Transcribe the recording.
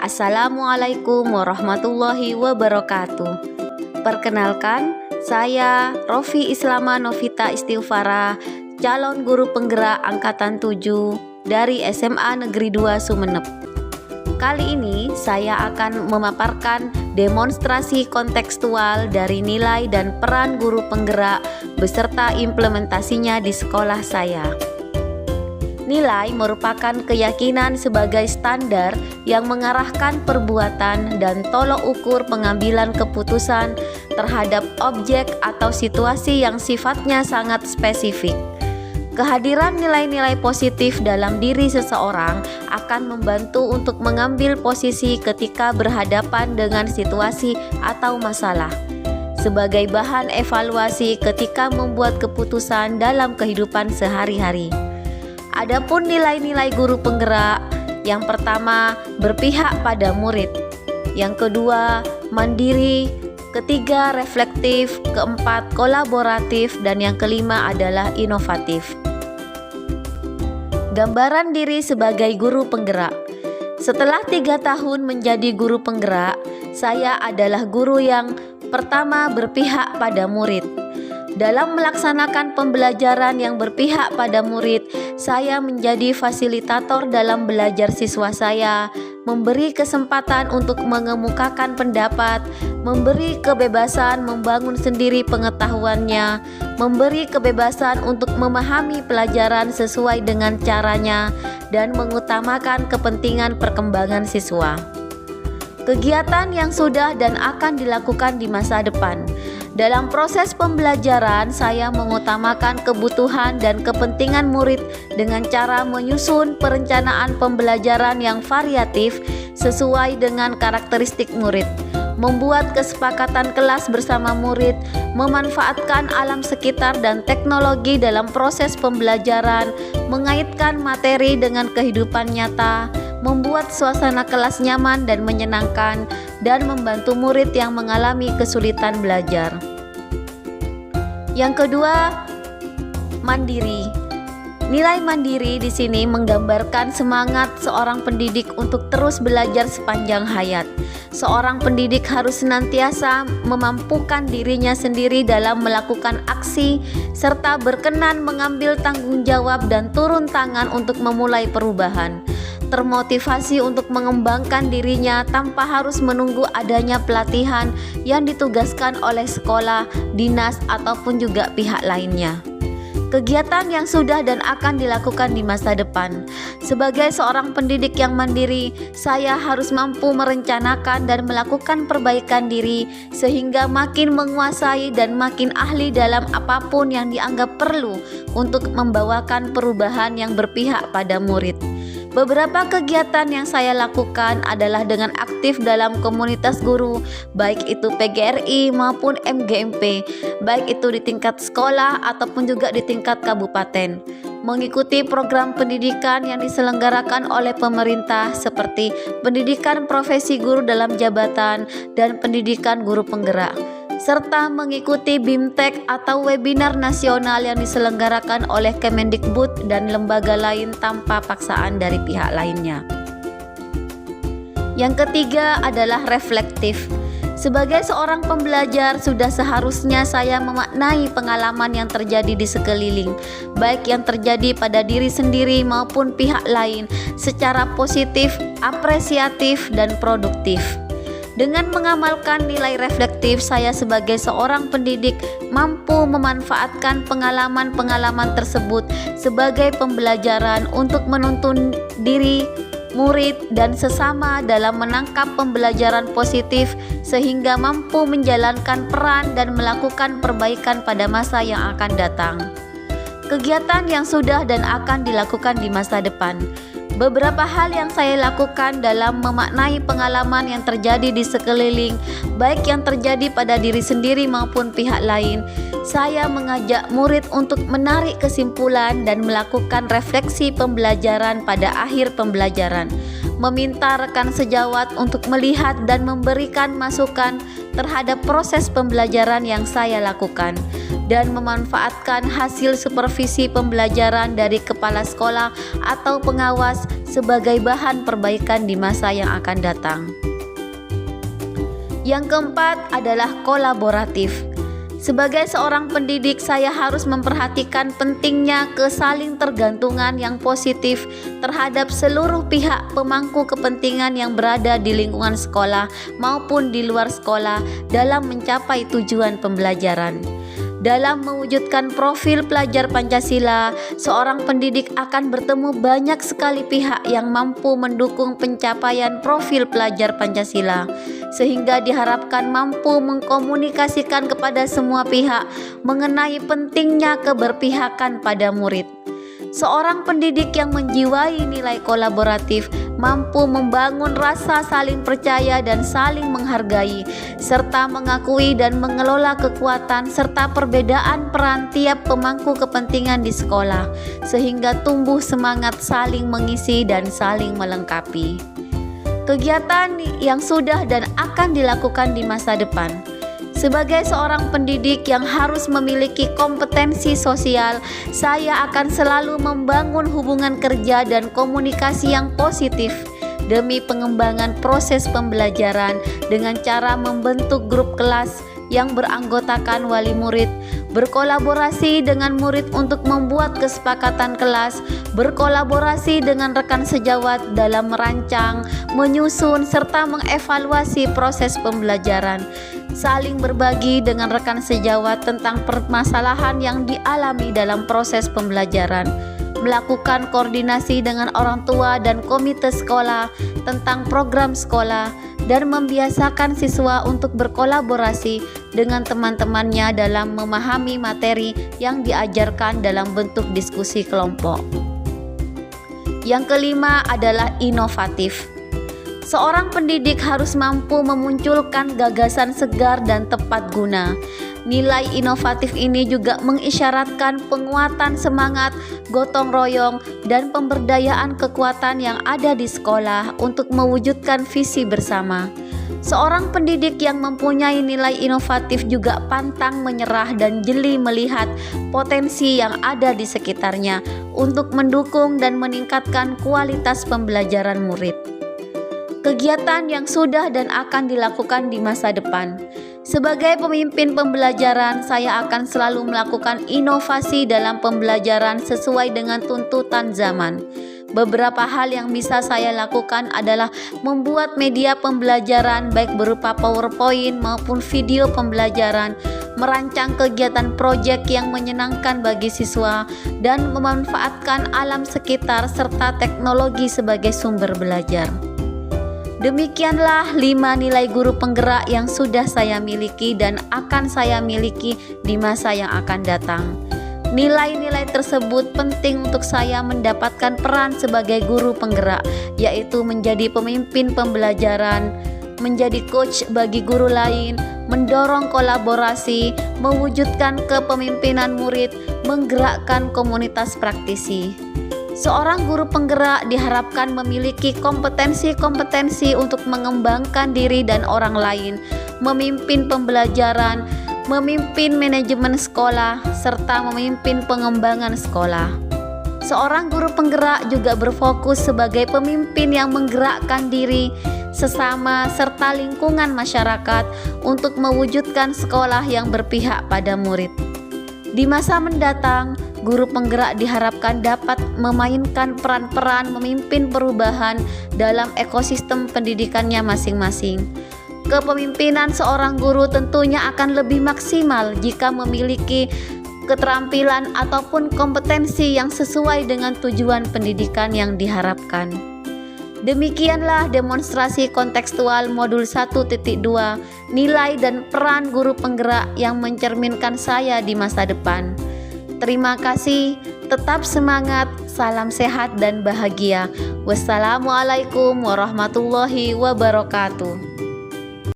Assalamualaikum warahmatullahi wabarakatuh. Perkenalkan, saya Rofi Islama Novita Istighfara, calon guru penggerak angkatan 7 dari SMA Negeri 2 Sumeneb. Kali ini saya akan memaparkan demonstrasi kontekstual dari nilai dan peran guru penggerak beserta implementasinya di sekolah saya. Nilai merupakan keyakinan sebagai standar yang mengarahkan perbuatan dan tolok ukur pengambilan keputusan terhadap objek atau situasi yang sifatnya sangat spesifik. Kehadiran nilai-nilai positif dalam diri seseorang akan membantu untuk mengambil posisi ketika berhadapan dengan situasi atau masalah, sebagai bahan evaluasi ketika membuat keputusan dalam kehidupan sehari-hari. Adapun nilai-nilai guru penggerak, yang pertama berpihak pada murid, yang kedua mandiri, ketiga reflektif, keempat kolaboratif, dan yang kelima adalah inovatif. Gambaran diri sebagai guru penggerak. Setelah 3 tahun menjadi guru penggerak, saya adalah guru yang pertama berpihak pada murid. Dalam melaksanakan pembelajaran yang berpihak pada murid, saya menjadi fasilitator dalam belajar siswa saya, memberi kesempatan untuk mengemukakan pendapat, memberi kebebasan membangun sendiri pengetahuannya, memberi kebebasan untuk memahami pelajaran sesuai dengan caranya, dan mengutamakan kepentingan perkembangan siswa. Kegiatan yang sudah dan akan dilakukan di masa depan. Dalam proses pembelajaran, saya mengutamakan kebutuhan dan kepentingan murid dengan cara menyusun perencanaan pembelajaran yang variatif sesuai dengan karakteristik murid, membuat kesepakatan kelas bersama murid, memanfaatkan alam sekitar dan teknologi dalam proses pembelajaran, mengaitkan materi dengan kehidupan nyata, membuat suasana kelas nyaman dan menyenangkan, dan membantu murid yang mengalami kesulitan belajar. Yang kedua, mandiri. Nilai mandiri di sini menggambarkan semangat seorang pendidik untuk terus belajar sepanjang hayat. Seorang pendidik harus senantiasa memampukan dirinya sendiri dalam melakukan aksi serta berkenan mengambil tanggung jawab dan turun tangan untuk memulai perubahan. Termotivasi untuk mengembangkan dirinya tanpa harus menunggu adanya pelatihan yang ditugaskan oleh sekolah, dinas, ataupun juga pihak lainnya. Kegiatan yang sudah dan akan dilakukan di masa depan. Sebagai seorang pendidik yang mandiri, saya harus mampu merencanakan dan melakukan perbaikan diri sehingga makin menguasai dan makin ahli dalam apapun yang dianggap perlu untuk membawakan perubahan yang berpihak pada murid. Beberapa kegiatan yang saya lakukan adalah dengan aktif dalam komunitas guru, baik itu PGRI maupun MGMP, baik itu di tingkat sekolah ataupun juga di tingkat kabupaten. Mengikuti program pendidikan yang diselenggarakan oleh pemerintah seperti pendidikan profesi guru dalam jabatan dan pendidikan guru penggerak, serta mengikuti BIMTEK atau webinar nasional yang diselenggarakan oleh Kemendikbud dan lembaga lain tanpa paksaan dari pihak lainnya. Yang ketiga adalah reflektif. Sebagai seorang pembelajar, sudah seharusnya saya memaknai pengalaman yang terjadi di sekeliling, baik yang terjadi pada diri sendiri maupun pihak lain, secara positif, apresiatif, dan produktif. Dengan mengamalkan nilai reflektif, saya sebagai seorang pendidik mampu memanfaatkan pengalaman-pengalaman tersebut sebagai pembelajaran untuk menuntun diri, murid, dan sesama dalam menangkap pembelajaran positif sehingga mampu menjalankan peran dan melakukan perbaikan pada masa yang akan datang. Kegiatan yang sudah dan akan dilakukan di masa depan. Beberapa hal yang saya lakukan dalam memaknai pengalaman yang terjadi di sekeliling, baik yang terjadi pada diri sendiri maupun pihak lain. Saya mengajak murid untuk menarik kesimpulan dan melakukan refleksi pembelajaran pada akhir pembelajaran. Meminta rekan sejawat untuk melihat dan memberikan masukan terhadap proses pembelajaran yang saya lakukan. dan memanfaatkan hasil supervisi pembelajaran dari kepala sekolah atau pengawas sebagai bahan perbaikan di masa yang akan datang. Yang keempat adalah kolaboratif. Sebagai seorang pendidik, saya harus memperhatikan pentingnya kesaling tergantungan yang positif terhadap seluruh pihak pemangku kepentingan yang berada di lingkungan sekolah maupun di luar sekolah dalam mencapai tujuan pembelajaran. Dalam mewujudkan profil pelajar Pancasila, seorang pendidik akan bertemu banyak sekali pihak yang mampu mendukung pencapaian profil pelajar Pancasila, sehingga diharapkan mampu mengkomunikasikan kepada semua pihak mengenai pentingnya keberpihakan pada murid. Seorang pendidik yang menjiwai nilai kolaboratif mampu membangun rasa saling percaya dan saling menghargai, serta mengakui dan mengelola kekuatan serta perbedaan peran tiap pemangku kepentingan di sekolah, sehingga tumbuh semangat saling mengisi dan saling melengkapi. Kegiatan yang sudah dan akan dilakukan di masa depan. Sebagai seorang pendidik yang harus memiliki kompetensi sosial, saya akan selalu membangun hubungan kerja dan komunikasi yang positif demi pengembangan proses pembelajaran dengan cara membentuk grup kelas yang beranggotakan wali murid, berkolaborasi dengan murid untuk membuat kesepakatan kelas, berkolaborasi dengan rekan sejawat dalam merancang, menyusun, serta mengevaluasi proses pembelajaran, saling berbagi dengan rekan sejawat tentang permasalahan yang dialami dalam proses pembelajaran, melakukan koordinasi dengan orang tua dan komite sekolah tentang program sekolah, dan membiasakan siswa untuk berkolaborasi dengan teman-temannya dalam memahami materi yang diajarkan dalam bentuk diskusi kelompok. Yang kelima adalah inovatif. Seorang pendidik harus mampu memunculkan gagasan segar dan tepat guna. Nilai inovatif ini juga mengisyaratkan penguatan semangat, gotong royong, dan pemberdayaan kekuatan yang ada di sekolah untuk mewujudkan visi bersama. Seorang pendidik yang mempunyai nilai inovatif juga pantang menyerah dan jeli melihat potensi yang ada di sekitarnya untuk mendukung dan meningkatkan kualitas pembelajaran murid. Kegiatan yang sudah dan akan dilakukan di masa depan. Sebagai pemimpin pembelajaran, saya akan selalu melakukan inovasi dalam pembelajaran sesuai dengan tuntutan zaman. Beberapa hal yang bisa saya lakukan adalah membuat media pembelajaran baik berupa PowerPoint maupun video pembelajaran, merancang kegiatan proyek yang menyenangkan bagi siswa, dan memanfaatkan alam sekitar serta teknologi sebagai sumber belajar. Demikianlah 5 nilai guru penggerak yang sudah saya miliki dan akan saya miliki di masa yang akan datang. Nilai-nilai tersebut penting untuk saya mendapatkan peran sebagai guru penggerak, yaitu menjadi pemimpin pembelajaran, menjadi coach bagi guru lain, mendorong kolaborasi, mewujudkan kepemimpinan murid, menggerakkan komunitas praktisi. Seorang guru penggerak diharapkan memiliki kompetensi-kompetensi untuk mengembangkan diri dan orang lain, memimpin pembelajaran, memimpin manajemen sekolah, serta memimpin pengembangan sekolah. Seorang guru penggerak juga berfokus sebagai pemimpin yang menggerakkan diri, sesama, serta lingkungan masyarakat untuk mewujudkan sekolah yang berpihak pada murid. Di masa mendatang, guru penggerak diharapkan dapat memainkan peran-peran memimpin perubahan dalam ekosistem pendidikannya masing-masing. Kepemimpinan seorang guru tentunya akan lebih maksimal jika memiliki keterampilan ataupun kompetensi yang sesuai dengan tujuan pendidikan yang diharapkan. Demikianlah demonstrasi kontekstual modul 1.2, nilai dan peran guru penggerak yang mencerminkan saya di masa depan. Terima kasih, tetap semangat, salam sehat dan bahagia. Wassalamualaikum warahmatullahi wabarakatuh.